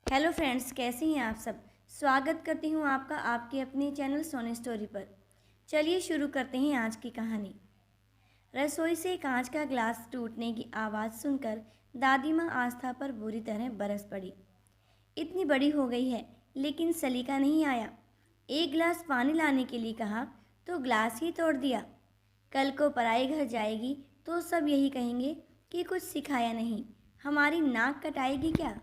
Hello friends, कैसे हैं आप सब। स्वागत करती हूँ आपका आपके अपने चैनल सोनी स्टोरी पर। चलिए शुरू करते हैं आज की कहानी। रसोई से कांच का ग्लास टूटने की आवाज़ सुनकर दादी माँ आस्था पर बुरी तरह बरस पड़ी। इतनी बड़ी हो गई है लेकिन सलीका नहीं आया। एक गिलास पानी लाने के लिए कहा तो ग्लास ही तोड़ दिया। कल को पराए घर जाएगी तो सब यही कहेंगे कि कुछ सिखाया नहीं, हमारी नाक कटाएगी क्या।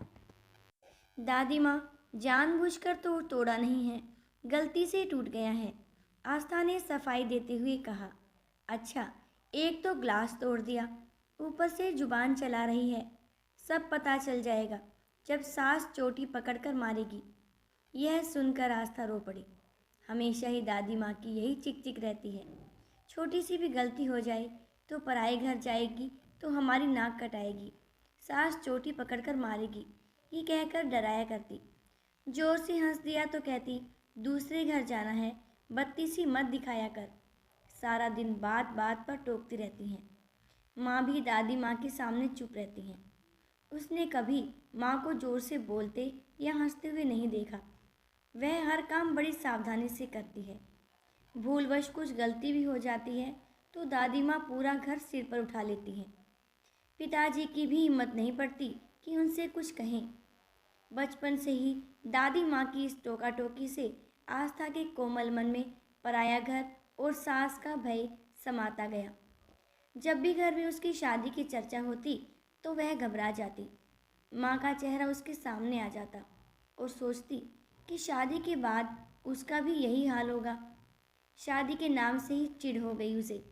दादी माँ, जानबूझकर तो तोड़ा नहीं है, गलती से टूट गया है। आस्था ने सफाई देते हुए कहा। अच्छा, एक तो ग्लास तोड़ दिया, ऊपर से जुबान चला रही है। सब पता चल जाएगा जब सास चोटी पकड़कर मारेगी। यह सुनकर आस्था रो पड़ी। हमेशा ही दादी माँ की यही चिक चिक रहती है। छोटी सी भी गलती हो जाए तो पराए घर जाएगी तो हमारी नाक कटाएगी, सास चोटी पकड़कर मारेगी, ये कहकर डराया करती। जोर से हंस दिया तो कहती, दूसरे घर जाना है, बत्ती सी मत दिखाया कर। सारा दिन बात बात पर टोकती रहती हैं। माँ भी दादी माँ के सामने चुप रहती हैं। उसने कभी माँ को जोर से बोलते या हंसते हुए नहीं देखा। वह हर काम बड़ी सावधानी से करती है। भूलवश कुछ गलती भी हो जाती है तो दादी माँ पूरा घर सिर पर उठा लेती हैं। पिताजी की भी हिम्मत नहीं पड़ती कि उनसे कुछ कहें। बचपन से ही दादी माँ की इस टोका टोकी से आस्था के कोमल मन में पराया घर और सास का भय समाता गया। जब भी घर में उसकी शादी की चर्चा होती तो वह घबरा जाती। माँ का चेहरा उसके सामने आ जाता और सोचती कि शादी के बाद उसका भी यही हाल होगा। शादी के नाम से ही चिढ़ हो गई उसे।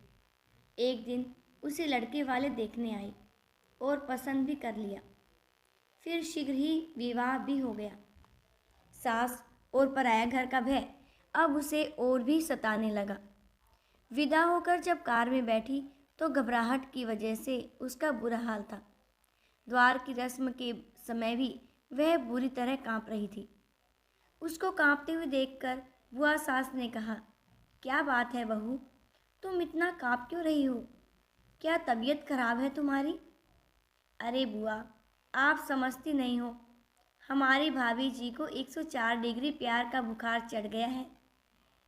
एक दिन उसे लड़के वाले देखने आए और पसंद भी कर लिया। फिर शीघ्र ही विवाह भी हो गया। सास और पराया घर का भय अब उसे और भी सताने लगा। विदा होकर जब कार में बैठी तो घबराहट की वजह से उसका बुरा हाल था। द्वार की रस्म के समय भी वह बुरी तरह कांप रही थी। उसको कांपते हुए देखकर बुआ सास ने कहा, क्या बात है बहू, तुम इतना कांप क्यों रही हो? क्या तबीयत खराब है तुम्हारी? अरे बुआ, आप समझती नहीं हो, हमारी भाभी जी को 104 डिग्री प्यार का बुखार चढ़ गया है,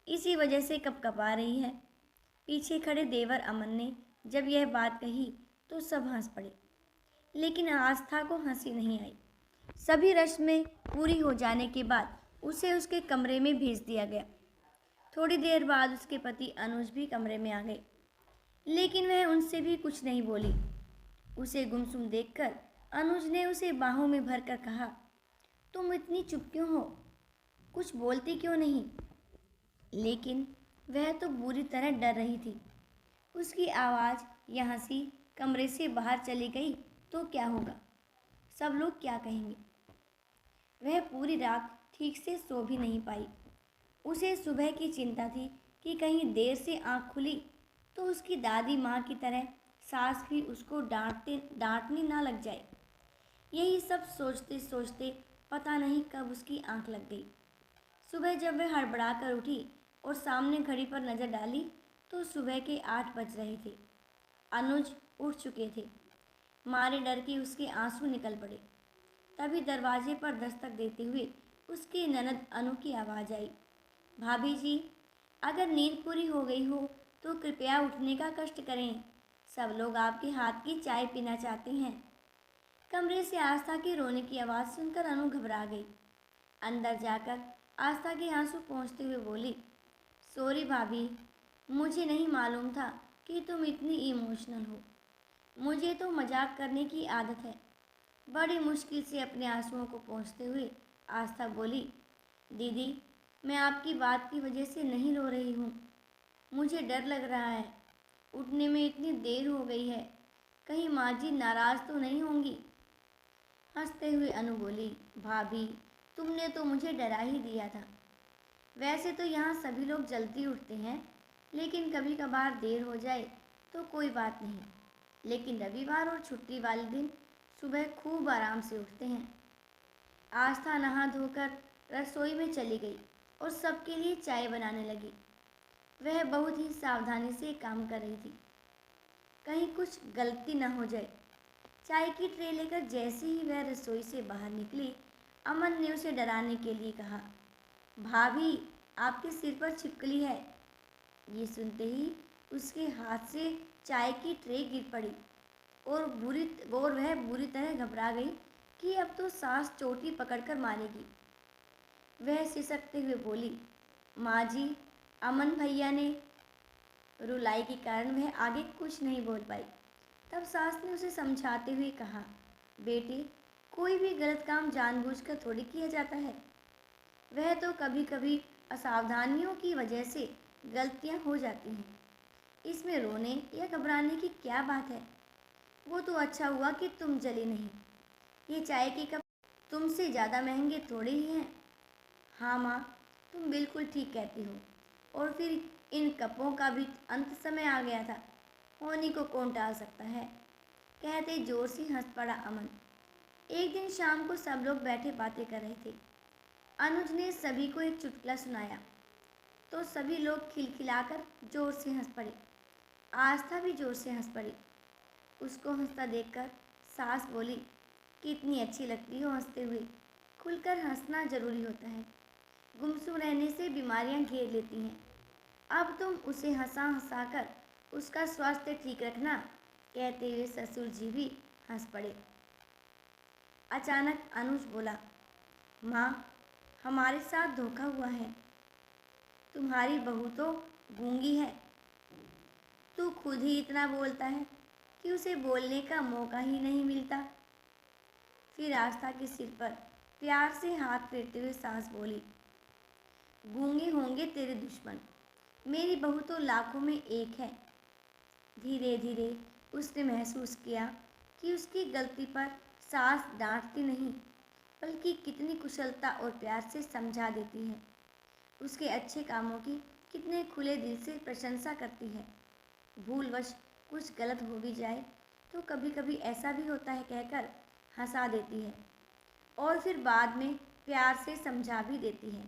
इसी वजह से कपकपा रही है। पीछे खड़े देवर अमन ने जब यह बात कही तो सब हंस पड़े, लेकिन आस्था को हंसी नहीं आई। सभी रस्में पूरी हो जाने के बाद उसे उसके कमरे में भेज दिया गया। थोड़ी देर बाद उसके पति अनुज भी कमरे में आ गए, लेकिन वह उनसे भी कुछ नहीं बोली। उसे गुमसुम देखकर अनुज ने उसे बाहों में भरकर कहा, तुम इतनी चुप क्यों हो, कुछ बोलती क्यों नहीं? लेकिन वह तो बुरी तरह डर रही थी। उसकी आवाज़ या हंसी कमरे से बाहर चली गई तो क्या होगा, सब लोग क्या कहेंगे। वह पूरी रात ठीक से सो भी नहीं पाई। उसे सुबह की चिंता थी कि कहीं देर से आँख खुली तो उसकी दादी माँ की तरह सास भी उसको डांटने ना लग जाए। यही सब सोचते सोचते पता नहीं कब उसकी आँख लग गई। सुबह जब वह हड़बड़ा कर उठी और सामने घड़ी पर नज़र डाली तो सुबह के 8 बज रहे थे। अनुज उठ चुके थे। मारे डर के उसके आंसू निकल पड़े। तभी दरवाजे पर दस्तक देते हुए उसकी ननद अनु की आवाज़ आई, भाभी जी, अगर नींद पूरी हो गई हो तो कृपया उठने का कष्ट करें, सब लोग आपके हाथ की चाय पीना चाहते हैं। कमरे से आस्था के रोने की आवाज़ सुनकर अनु घबरा गई। अंदर जाकर आस्था के आंसू पोंछते हुए बोली, सॉरी भाभी, मुझे नहीं मालूम था कि तुम इतनी इमोशनल हो। मुझे तो मजाक करने की आदत है। बड़ी मुश्किल से अपने आंसुओं को पोंछते हुए आस्था बोली, दीदी, मैं आपकी बात की वजह से नहीं रो रही हूँ। मुझे डर लग रहा है, उठने में इतनी देर हो गई है, कहीं माँ जी नाराज़ तो नहीं होंगी। हंसते हुए अनु बोली, भाभी, तुमने तो मुझे डरा ही दिया था। वैसे तो यहाँ सभी लोग जल्दी उठते हैं, लेकिन कभी कभार देर हो जाए तो कोई बात नहीं, लेकिन रविवार और छुट्टी वाले दिन सुबह खूब आराम से उठते हैं। आस्था नहा धोकर रसोई में चली गई और सबके लिए चाय बनाने लगी। वह बहुत ही सावधानी से काम कर रही थी, कहीं कुछ गलती न हो जाए। चाय की ट्रे लेकर जैसे ही वह रसोई से बाहर निकली, अमन ने उसे डराने के लिए कहा, भाभी आपके सिर पर छिपकली है। ये सुनते ही उसके हाथ से चाय की ट्रे गिर पड़ी और वह बुरी तरह घबरा गई कि अब तो सास चोटी पकड़कर मारेगी। वह सिसकते हुए बोली, माँ जी, अमन भैया ने। रुलाई के कारण वह आगे कुछ नहीं बोल पाई। तब सास ने उसे समझाते हुए कहा, बेटे, कोई भी गलत काम जानबूझकर थोड़ी किया जाता है। वह तो कभी कभी असावधानियों की वजह से गलतियां हो जाती हैं। इसमें रोने या घबराने की क्या बात है। वो तो अच्छा हुआ कि तुम जली नहीं। ये चाय के कप तुमसे ज़्यादा महंगे थोड़े ही हैं। हाँ माँ, तुम बिल्कुल ठीक कहती हो। और फिर इन कपों का भी अंत समय आ गया था। होनी को कौन टाल सकता है। कहते जोर से हंस पड़ा अमन। एक दिन शाम को सब लोग बैठे बातें कर रहे थे। अनुज ने सभी को एक चुटकुला सुनाया तो सभी लोग खिलखिलाकर जोर से हंस पड़े। आस्था भी जोर से हंस पड़ी। उसको हंसता देखकर सास बोली, कितनी अच्छी लगती हो हंसते हुए। खुलकर हंसना जरूरी होता है। गुमसुम रहने से बीमारियां घेर लेती हैं। अब तुम उसे हंसा हंसा कर उसका स्वास्थ्य ठीक रखना। कहते हुए ससुर जी भी हंस पड़े। अचानक अनुज बोला, माँ, हमारे साथ धोखा हुआ है। तुम्हारी बहू तो गूंगी है। तू खुद ही इतना बोलता है कि उसे बोलने का मौका ही नहीं मिलता। फिर आस्था के सिर पर प्यार से हाथ फेरते हुए सास बोली, गूंगे होंगे तेरे दुश्मन, मेरी बहू तो लाखों में एक है। धीरे धीरे उसने महसूस किया कि उसकी गलती पर सास डांटती नहीं, बल्कि कितनी कुशलता और प्यार से समझा देती है। उसके अच्छे कामों की कितने खुले दिल से प्रशंसा करती है। भूलवश कुछ गलत हो भी जाए तो कभी कभी ऐसा भी होता है कहकर हंसा देती है और फिर बाद में प्यार से समझा भी देती है।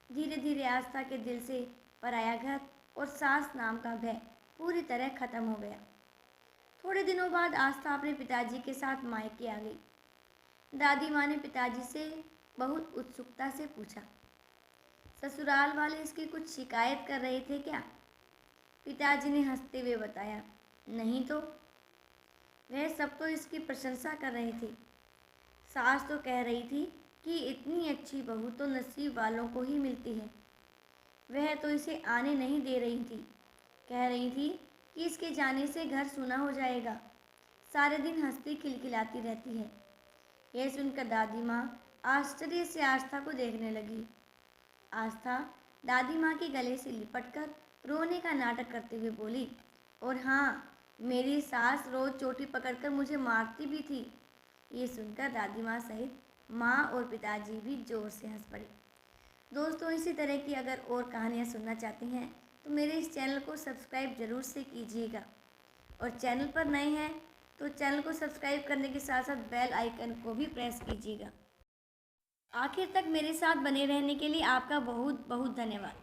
धीरे धीरे आस्था के दिल से पराया घर और सास नाम का भय पूरी तरह खत्म हो गया। थोड़े दिनों बाद आस्था अपने पिताजी के साथ मायके आ गई। दादी माँ ने पिताजी से बहुत उत्सुकता से पूछा, ससुराल वाले इसकी कुछ शिकायत कर रहे थे क्या? पिताजी ने हंसते हुए बताया, नहीं तो, वह सब तो इसकी प्रशंसा कर रहे थे। सास तो कह रही थी कि इतनी अच्छी बहू तो नसीब वालों को ही मिलती है। वह तो इसे आने नहीं दे रही थी। कह रही थी कि इसके जाने से घर सूना हो जाएगा। सारे दिन हंसती खिलखिलाती रहती है। यह सुनकर दादी माँ आश्चर्य से आस्था को देखने लगी। आस्था दादी माँ के गले से लिपटकर रोने का नाटक करते हुए बोली, और हाँ, मेरी सास रोज चोटी पकड़कर मुझे मारती भी थी। ये सुनकर दादी माँ सहित माँ और पिताजी भी जोर से हंस पड़े। दोस्तों, इसी तरह की अगर और कहानियाँ सुनना चाहती हैं तो मेरे इस चैनल को सब्सक्राइब ज़रूर से कीजिएगा और चैनल पर नए हैं तो चैनल को सब्सक्राइब करने के साथ साथ बेल आइकन को भी प्रेस कीजिएगा। आखिर तक मेरे साथ बने रहने के लिए आपका बहुत बहुत धन्यवाद।